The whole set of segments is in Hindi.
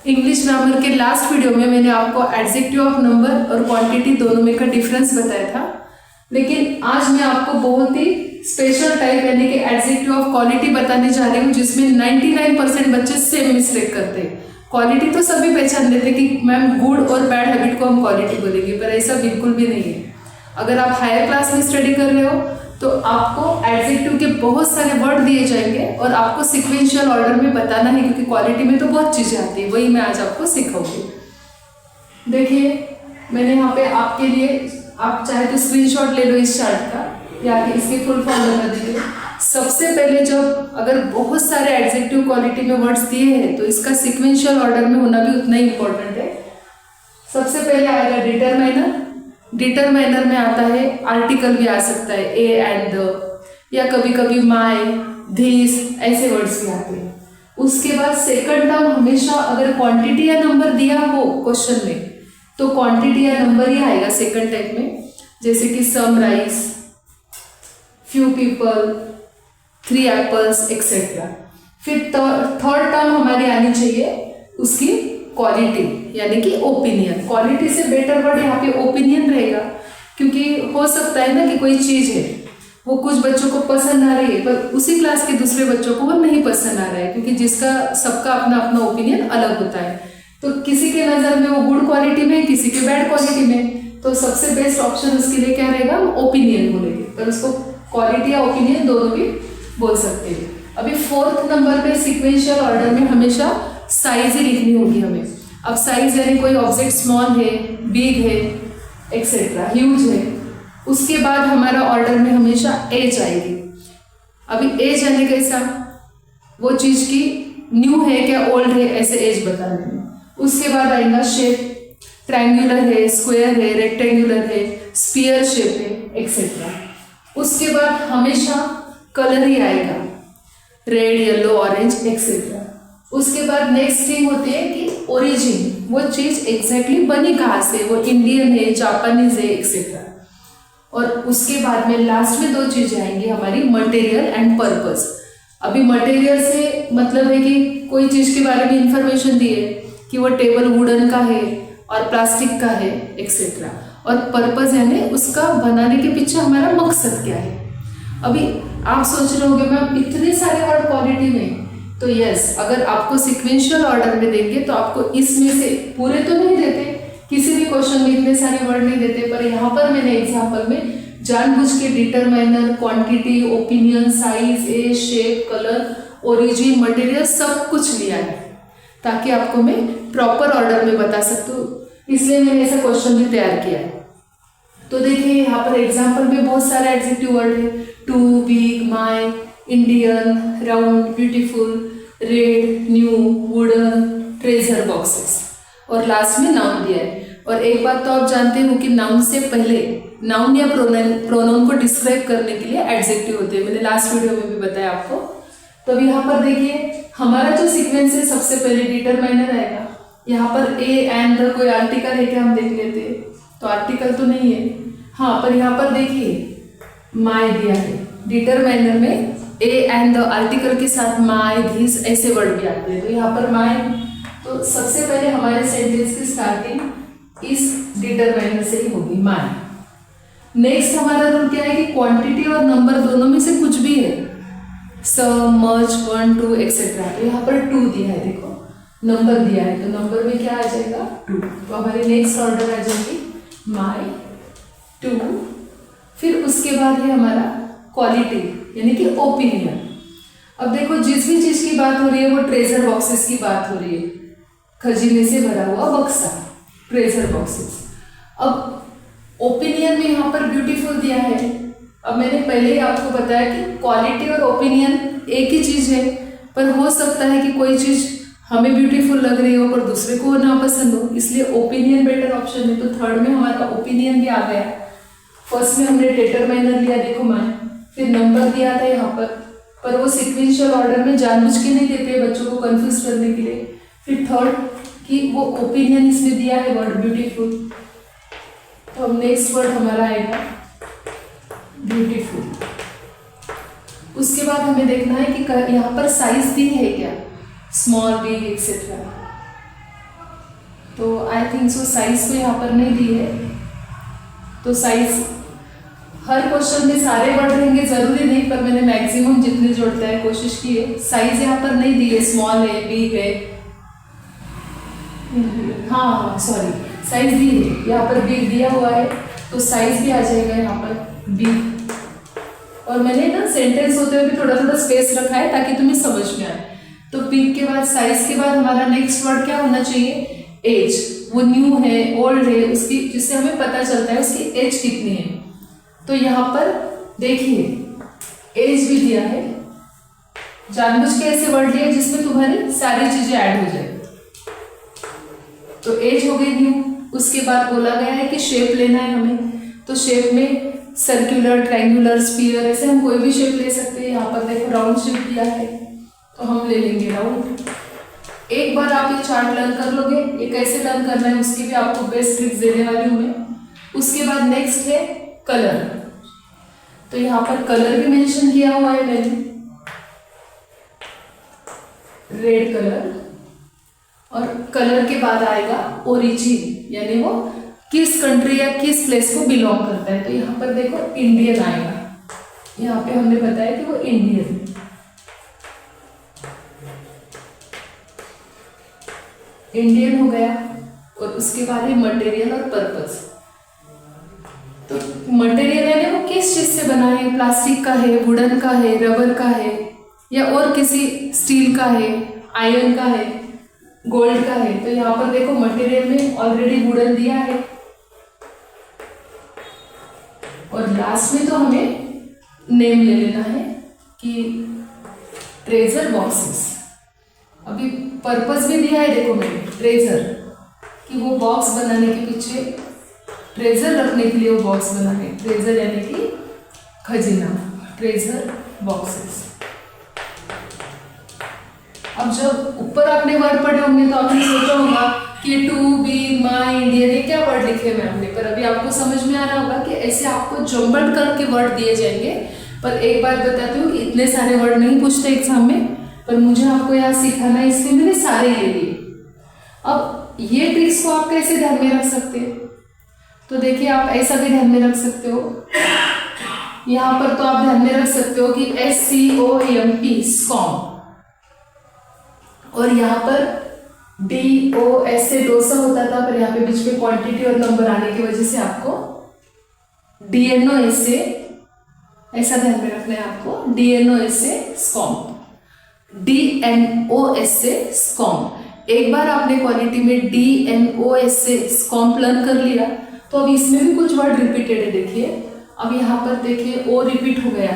इंग्लिश ग्रामर के लास्ट वीडियो में मैंने आपको एडजेक्टिव ऑफ नंबर और क्वांटिटी दोनों में का डिफरेंस बताया था, लेकिन आज मैं आपको बहुत ही स्पेशल टाइप यानी कि एडजेक्टिव ऑफ क्वालिटी बताने जा रही हूँ, जिसमें 99% बच्चे सेम मिस्टेक करते हैं। क्वालिटी तो सभी पहचान लेते कि मैम गुड और बैड हैबिट को हम क्वालिटी बोलेंगे, पर ऐसा बिल्कुल भी नहीं है। अगर आप हायर क्लास में स्टडी कर रहे हो तो आपको एडजेक्टिव के बहुत सारे वर्ड दिए जाएंगे और आपको सिक्वेंशियल ऑर्डर में बताना है, क्योंकि क्वालिटी में तो बहुत चीज़ें आती है, वही मैं आज आपको सिखाऊंगी। देखिए मैंने यहाँ पे आपके लिए, आप चाहे तो स्क्रीनशॉट ले लो इस चार्ट का या इसके फुल फॉर्म बता दीजिए। सबसे पहले जब अगर बहुत सारे एडजेक्टिव क्वालिटी में वर्ड्स दिए हैं तो इसका सिक्वेंशियल ऑर्डर में होना भी उतना ही इंपॉर्टेंट है। सबसे पहले आएगा डिटरमाइनर। डिटरमाइनर में आता है आर्टिकल भी आ सकता है, ए एंड द, या कभी कभी माय, दिस, ऐसे वर्ड्स भी आते हैं। उसके बाद सेकंड टर्म हमेशा अगर क्वांटिटी या नंबर दिया हो क्वेश्चन में तो क्वांटिटी या नंबर ही आएगा सेकंड टाइप में, जैसे कि some rice, few people, 3 apples etcetera. फिर थर्ड टर्म हमारी आनी चाहिए उसकी क्वालिटी यानी कि ओपिनियन। क्वालिटी से बेटर वर्ड यहाँ पे ओपिनियन रहेगा, क्योंकि हो सकता है ना कि कोई चीज़ है वो कुछ बच्चों को पसंद आ रही है पर उसी क्लास के दूसरे बच्चों को वो नहीं पसंद आ रहा है, क्योंकि जिसका सबका अपना अपना ओपिनियन अलग होता है। तो किसी के नज़र में वो गुड क्वालिटी में, किसी के बैड क्वालिटी में, तो सबसे बेस्ट ऑप्शन उसके लिए क्या रहेगा, हम ओपिनियन बोलेंगे, पर उसको क्वालिटी या ओपिनियन दोनों भी बोल सकते हैं। अभी फोर्थ नंबर पे सिक्वेंशियल ऑर्डर में हमेशा साइज ही लिखनी होगी हमें। अब साइज यानी कोई ऑब्जेक्ट स्मॉल है, बिग है, एक्सेट्रा, ह्यूज है। उसके बाद हमारा ऑर्डर में हमेशा एज आएगी। अभी एज यानी कैसा, वो चीज़ की न्यू है क्या ओल्ड है, ऐसे एज बताने में। उसके बाद आएगा शेप, ट्रायंगुलर है, स्क्वायर है, रेक्टेंगुलर है, स्फीयर शेप है, एक्सेट्रा। उसके बाद हमेशा कलर ही आएगा, रेड, येलो, ऑरेंज, एक्सेट्रा। उसके बाद नेक्स्ट थिंग होती है कि ओरिजिन, वो चीज़ एग्जैक्टली बनी कहाँ से, वो इंडियन है, जापानीज है, एक्सेट्रा। और उसके बाद में लास्ट में 2 चीज़ें आएंगी हमारी, मटेरियल एंड पर्पस। अभी मटेरियल से मतलब है कि कोई चीज़ के बारे में इंफॉर्मेशन दी है कि वो टेबल वुडन का है और प्लास्टिक का है, एक्सेट्रा। और पर्पस यानी उसका बनाने के पीछे हमारा मकसद क्या है। अभी आप सोच रहे होंगे मैम इतने सारे वर्ड क्वालिटी में, तो यस, अगर आपको सिक्वेंशियल ऑर्डर में देंगे तो आपको इसमें से पूरे तो नहीं देते, किसी भी क्वेश्चन में इतने सारे वर्ड नहीं देते, पर यहाँ पर मैंने एग्जाम्पल में जानबूझ के determiner, quantity, opinion, size, age, shape, colour, origin, material सब कुछ लिया है ताकि आपको मैं प्रॉपर ऑर्डर में बता सकूँ, इसलिए मैंने ऐसा क्वेश्चन भी तैयार किया है। तो देखिए यहाँ पर एग्जाम्पल में बहुत सारे एडजेक्टिव वर्ड है, two, big, my, Indian, round, beautiful, red, new, wooden, treasure boxes, और लास्ट में नाउन दिया है। और एक बात तो आप जानते हो कि नाउन से पहले नाउन या प्रोनाउन को डिस्क्राइब करने के लिए एडजेक्टिव होते हैं, मैंने लास्ट वीडियो में भी बताया आपको। तो अब यहाँ पर देखिए हमारा जो सीक्वेंस है, सबसे पहले डिटरमाइनर आएगा। यहाँ पर ए एंड द कोई आर्टिकल है क्या, हम देख लेते हैं, तो आर्टिकल तो नहीं है। हाँ, पर यहाँ पर देखिए माय दिया है। डिटरमाइनर में ए एंड द आर्टिकल के साथ माय, दिस ऐसे वर्ड भी आते हैं, तो यहाँ पर माय, तो सबसे पहले हमारे सेंटेंस की स्टार्टिंग इस डिटरमाइनर से ही होगी, माय। नेक्स्ट हमारा रूल क्या है कि क्वांटिटी और नंबर दोनों में से कुछ भी है, सम, मच, 1, 2 एक्सेट्रा। तो यहाँ पर 2 दिया है, देखो नंबर दिया है, तो नंबर में क्या आ जाएगा, 2। तो हमारी नेक्स्ट ऑर्डर आ जाएगी माय, 2। फिर उसके बाद है हमारा क्वालिटी यानी कि ओपिनियन। अब देखो जिस भी चीज़ की बात हो रही है वो ट्रेजर बॉक्सेस की बात हो रही है, खजीने से भरा हुआ बक्सा, ट्रेजर बॉक्सेस। अब ओपिनियन में यहाँ पर ब्यूटीफुल दिया है। अब मैंने पहले ही आपको बताया कि क्वालिटी और ओपिनियन एक ही चीज़ है, पर हो सकता है कि कोई चीज़ हमें ब्यूटीफुल लग रही हो पर दूसरे को ना पसंद हो, इसलिए ओपिनियन बेटर ऑप्शन है। तो थर्ड में हमारा ओपिनियन भी आ गया। फर्स्ट में हमने डिटरमाइनर लिया, देखो माय, फिर नंबर दिया था यहाँ पर वो सिक्वेंशियल ऑर्डर में जानबूझ के नहीं देते बच्चों को कंफ्यूज करने के लिए। फिर थर्ड कि वो ओपिनियन इसमें दिया है वर्ड ब्यूटीफुल, तो अब नेक्स्ट वर्ड हमारा आएगा ब्यूटीफुल। उसके बाद हमें देखना है कि यहाँ पर साइज दी है क्या, स्मॉल, बिग, एक्सेट्रा। तो आई थिंक सो साइज को यहाँ पर नहीं दी है, तो साइज हर क्वेश्चन में सारे वर्ड रहेंगे जरूरी नहीं, पर मैंने मैक्सिमम जितने जोड़ता है कोशिश की है। साइज यहाँ पर नहीं दी है, स्मॉल है, बिग है, हाँ सॉरी साइज दी है, यहाँ पर बिग दिया हुआ है तो साइज भी आ जाएगा यहाँ पर बिग। और मैंने ना सेंटेंस होते हुए भी थोड़ा थोड़ा स्पेस रखा है ताकि तुम्हें समझ में आए। तो बिग के बाद साइज के बाद हमारा नेक्स्ट वर्ड क्या होना चाहिए, एज। वो न्यू है, ओल्ड है, उसकी जिससे हमें पता चलता है उसकी एज कितनी है। तो यहाँ पर देखिए एज भी दिया है, जानबूझ के ऐसे वर्ड लिया जिसमें तुम्हारी सारी चीजें ऐड हो जाए। तो एज हो गई न्यू। उसके बाद बोला गया है कि शेप लेना है हमें, तो शेप में सर्कुलर, ट्रायंगुलर, स्फीयर, ऐसे हम कोई भी शेप ले सकते हैं। यहाँ पर देखो राउंड शेप दिया है तो हम ले लेंगे राउंड। एक बार आप ये चार्ट लर्न कर लोगे, ये कैसे लर्न करना है उसकी भी आपको बेस्ट ट्रिक्स देने वाली हूँ मैं। उसके बाद नेक्स्ट है कलर। तो यहाँ पर कलर भी मेंशन किया हुआ है मैंने, रेड कलर। और कलर के बाद आएगा ओरिजिन, यानी वो किस कंट्री या किस प्लेस को बिलोंग करता है। तो यहाँ पर देखो इंडियन आएगा, यहाँ पे हमने बताया कि वो इंडियन। इंडियन हो गया। और उसके बाद है मटेरियल और पर्पस। तो मटेरियल है वो किस चीज से बना है, प्लास्टिक का है, वुडन का है, रबर का है, या और किसी स्टील का है, आयरन का है, गोल्ड का है। तो यहाँ पर देखो मटेरियल में ऑलरेडी वुडन दिया है। और लास्ट में तो हमें नेम ले लेना है कि ट्रेजर बॉक्सेस। अभी पर्पस भी दिया है देखो मैंने, ट्रेजर, कि वो बॉक्स बनाने के पीछे ट्रेजर रखने के लिए वो बॉक्स बना है। ट्रेजर यानी कि खजीना, ट्रेजर बॉक्सेस। अब जब ऊपर आपने वर्ड पढ़े होंगे तो आपने सोचा होगा कि टू, बी, माई, इंडियन, ये क्या वर्ड लिखे मैम ने, पर अभी आपको समझ में आ रहा होगा कि ऐसे आपको जम्बल करके वर्ड दिए जाएंगे। पर एक बात बताती हूँ कि इतने सारे वर्ड नहीं पूछते एग्जाम में, पर मुझे आपको यहाँ सिखाना है इसलिए मैंने सारे ले लिए। अब ये ट्रिक्स को आप कैसे ध्यान में रख सकते हैं, तो देखिए आप ऐसा भी ध्यान में रख सकते हो। यहाँ पर तो आप ध्यान में रख सकते हो कि SCOMP स्कॉम, और यहाँ पर DOS से डोसा होता था, पर यहाँ पे बीच में क्वांटिटी और नंबर आने की वजह से आपको DNOS से, ऐसा ध्यान में रखना है आपको, DNOS से स्कॉम, DNOS से स्कॉम। एक बार आपने क्वालिटी में DNOS से स्कॉम लर्न कर लिया तो अब इसमें भी कुछ वर्ड रिपीटेड है। देखिए अब यहाँ पर देखिए ओ रिपीट हो गया,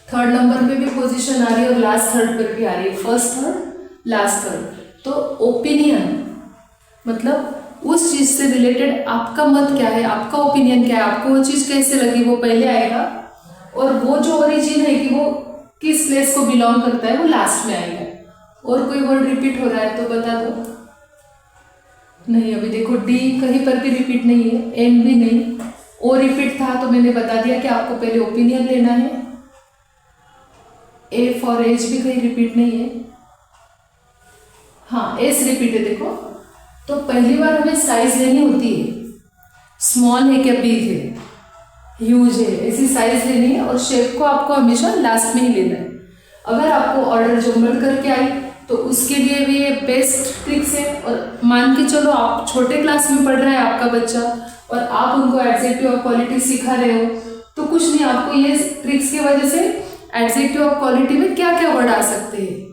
थर्ड नंबर पे भी पोजीशन आ रही है और लास्ट थर्ड पर भी आ रही है, फर्स्ट थर्ड लास्ट थर्ड। तो ओपिनियन मतलब उस चीज से रिलेटेड आपका मत क्या है, आपका ओपिनियन क्या है, आपको वो चीज कैसे लगी, वो पहले आएगा। और वो जो ओरिजिन है कि वो किस प्लेस को बिलोंग करता है वो लास्ट में आएगा। और कोई वर्ड रिपीट हो रहा है तो बता दो। नहीं, अभी देखो डी कहीं पर भी रिपीट नहीं है, एम भी नहीं, ओ रिपीट था तो मैंने बता दिया कि आपको पहले ओपिनियन लेना है। ए फॉर एज भी कहीं रिपीट नहीं है, हाँ एस रिपीट है देखो। तो पहली बार हमें साइज लेनी होती है, स्मॉल है क्या, बिग है, ह्यूज है, ऐसी साइज लेनी है। और शेप को आपको हमेशा लास्ट में ही लेना है। अगर आपको ऑर्डर जम्बल करके आई तो उसके लिए भी ये बेस्ट ट्रिक्स है। और मान के चलो आप छोटे क्लास में पढ़ रहा है आपका बच्चा और आप उनको एडजेक्टिव ऑफ क्वालिटी सिखा रहे हो, तो कुछ नहीं, आपको ये ट्रिक्स की वजह से एडजेक्टिव ऑफ क्वालिटी में क्या क्या वर्ड आ सकते हैं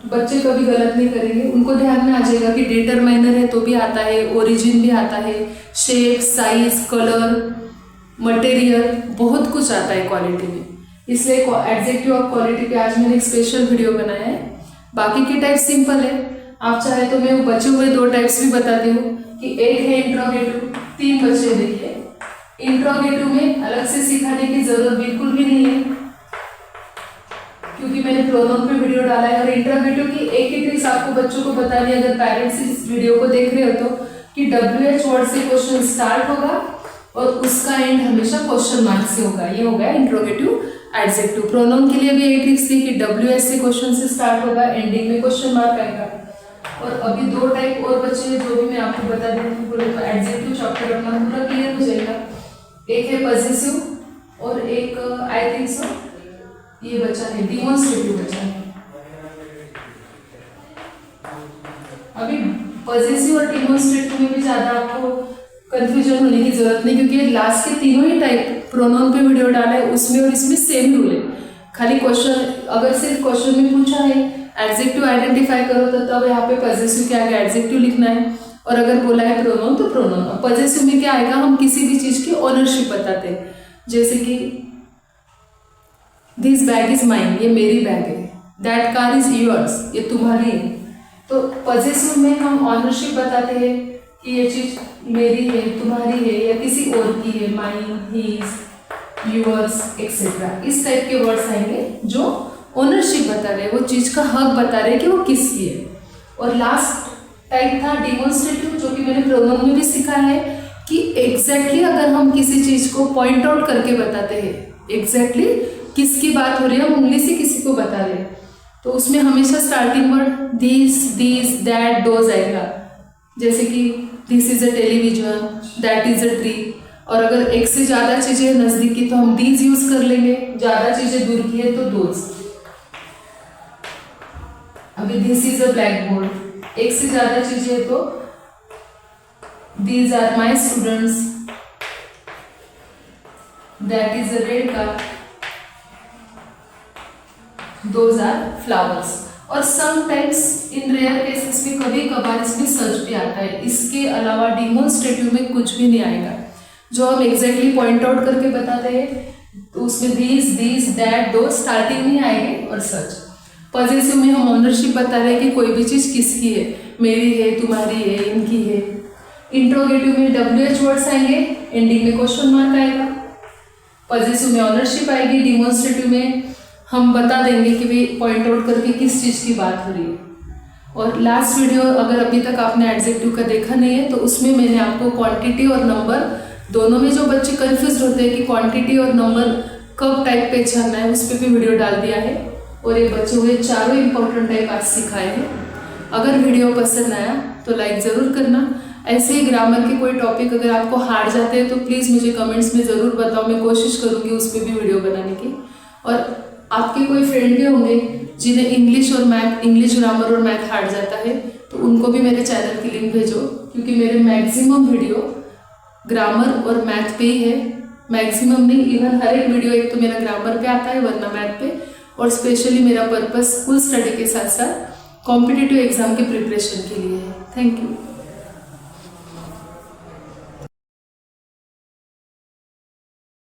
बच्चे कभी गलत नहीं करेंगे, उनको ध्यान में आ जाएगा कि डिटरमाइनर है तो भी आता है, ओरिजिन भी आता है, शेप, साइज, कलर, मटेरियल, बहुत कुछ आता है क्वालिटी में। इसलिए एडजेक्टिव ऑफ क्वालिटी पे आज मैंने एक स्पेशल वीडियो बनाया है। बाकी के टाइप सिंपल है, आप चाहे तो मैं बचे हुए 2 टाइप्स भी बताती हूँ कि एक है इंट्रोगेटिव, 3 बचे देखिए। इंट्रोगेटिव में अलग से सिखाने की जरूरत बिल्कुल भी नहीं है क्योंकि मैंने प्रोनाउन पे वीडियो डाला है। और इंट्रोगेटिव की एक ही ट्रिक्स आपको बच्चों को बता दी, अगर पेरेंट्स इस वीडियो को देख रहे हो तो, कि WH वर्ड से क्वेश्चन स्टार्ट होगा और उसका एंड हमेशा क्वेश्चन मार्क से होगा। ये हो गया इंट्रोगेटिव एडजेक्टिव। प्रोनाउन के लिए भी एक ट्रिक्स थी कि WH से क्वेश्चन से स्टार्ट होगा, एंडिंग में क्वेश्चन मार्क आएगा। और अभी 2 टाइप और बचे हैं जो भी मैं आपको बता दूँ बोले तो एडजेक्टिव चैप्टर अपना पूरा क्लियर हो जाएगा। एक है पॉजेसिव और एक आई थिंक सो ये बचा है डिमॉन्स्ट्रेटिव बचा है। अभी पॉजेसिव और डिमॉन्स्ट्रेटिव में भी ज़्यादा आपको कंफ्यूजन होने की जरूरत नहीं, क्योंकि लास्ट के तीनों ही टाइप प्रोनाउन पे वीडियो डाला है, उसमें और इसमें सेम रूल है। खाली क्वेश्चन अगर सिर्फ क्वेश्चन में पूछा है एडजेक्टिव आइडेंटिफाई करो तो तब यहाँ पे पॉजेसिव के आगे एडजेक्टिव लिखना है, और अगर बोला है प्रोनाउन तो प्रोनाउन। पॉजेसिव में क्या आएगा, हम किसी भी चीज की ओनरशिप बताते हैं, जैसे कि दिस बैग इज माइन, ये मेरी बैग है। दैट कार इज योर्स, ये तुम्हारी है। तो पॉजेसिव में हम ऑनरशिप बताते हैं कि ये चीज मेरी है, तुम्हारी है या किसी और की है, माइन, हीज, योर्स एक्सेट्रा। इस टाइप के वर्ड्स आएंगे जो ओनरशिप बता रहे हैं, वो चीज का हक बता रहे हैं कि वो किसकी है। और लास्ट टाइप था डिमॉन्स्ट्रेटिव, जो कि मैंने प्रोनाउन में भी सीखा है कि एग्जैक्टली अगर हम किसी चीज को पॉइंट आउट करके बताते हैं, एग्जैक्टली किसकी बात हो रही है, हम उंगली से किसी को बता रहे हैं, तो उसमें हमेशा starting word this, that, those आएगा। जैसे कि this is a television, that is a tree. और अगर एक से ज़्यादा चीज़ें नज़दीक की तो हम दीज यूज कर लेंगे, ज़्यादा चीज़ें दूर की है तो दोज। अभी this is a black board, एक से ज़्यादा चीज़ें है तो these are my students, that is a red car, those are flowers. और समटाइम्स इन रेयर केसेस में कभी कभार इसमें सच भी आता है। इसके अलावा डिमॉन्स्ट्रेटिव में कुछ भी नहीं आएगा। जो हम एग्जैक्टली पॉइंट आउट करके बताते हैं तो उसमें दिस, दैट, दो स्टार्टिंग में आएंगे और सच। पॉजेसिव में हम ओनरशिप बता रहे हैं कि कोई भी चीज़ किसकी है, मेरी है, तुम्हारी है, इनकी है। इंट्रोगेटिव में WH वर्ड्स आएंगे, एंडिंग में क्वेश्चन मार्क आएगा। पॉजेसिव में ओनरशिप आएगी, डिमॉन्स्ट्रेटिव में हम बता देंगे कि भाई पॉइंट आउट करके किस चीज़ की बात हो रही है। और लास्ट वीडियो अगर अभी तक आपने एडजेक्टिव का देखा नहीं है तो उसमें मैंने आपको क्वांटिटी और नंबर दोनों में जो बच्चे कंफ्यूज होते हैं कि क्वांटिटी और नंबर कब टाइप पहचानना है, उस पर भी वीडियो डाल दिया है। और ये बच्चे हुए चारों इंपॉर्टेंट टाइप आज सिखाए हैं। अगर वीडियो पसंद आया तो लाइक ज़रूर करना। ऐसे ही ग्रामर के कोई टॉपिक अगर आपको हार्ड जाते हैं तो प्लीज़ मुझे कमेंट्स में ज़रूर बताओ, मैं कोशिश करूँगी उस पर भी वीडियो बनाने की। और आपके कोई फ्रेंड भी होंगे जिन्हें इंग्लिश ग्रामर और मैथ हार्ड जाता है तो उनको भी मेरे चैनल की लिंक भेजो, क्योंकि मेरे मैक्सिमम वीडियो ग्रामर और मैथ पे ही है। मैक्सिमम नहीं, इवन हर एक वीडियो एक तो मेरा ग्रामर पे आता है वरना मैथ पे, और स्पेशली मेरा पर्पस स्कूल स्टडी के साथ साथ कॉम्पिटिटिव एग्जाम के प्रिपरेशन के लिए है। Thank you.